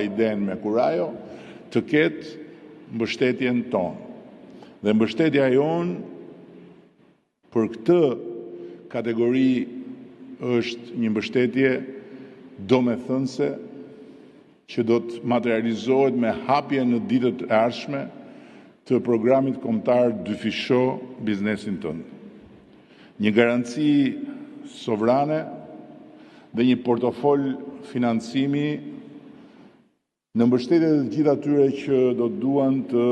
iden me kurajo të ketë mbështetjen tonë. Dhe mbështetja jonë për këtë kategori është një mbështetje domethënëse që do të materializohet me hapje në ditët e ardhshme të programit kombëtar dyfisho biznesin tënd. Një garanci sovrane dhe një portofol financimi në mbështetje të gjithë atyre që do duan të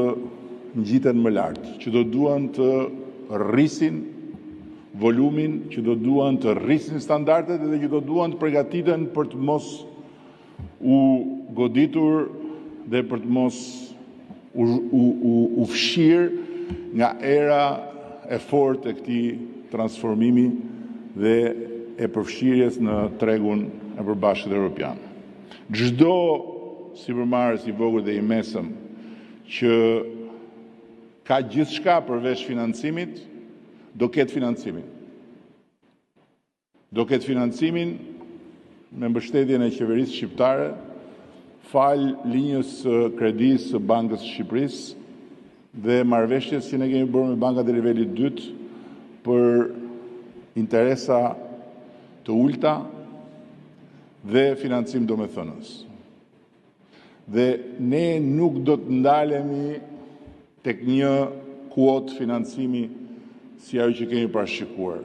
ngjiten më lart, që do duan të rrisin volumin, që do duan të rrisin standardet dhe që do duan të përgatiten për të mos u goditur dhe për të mos u fshir nga era e fortë e këtij transformimi dhe e përfshirjes në tregun e përbashkët evropian. Çdo sipërmarrës i vogël dhe i mesëm që ka gjithçka përveç financimit, do ketë financimin. Do ketë financimin me mbështetjen e qeverisë shqiptare, fal linjës së kredisë së Bankës së Shqipërisë dhe marrëveshjes që ne kemi bërë me bankat e nivelit 2 për interesa të ulta dhe financim domethënës. Dhe ne nuk do të ndalemi tek një kuotë financimi si ajo që kemi parashikuar.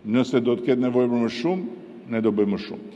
Nëse do të ketë nevojë për më shumë, ne do bëjmë më shumë.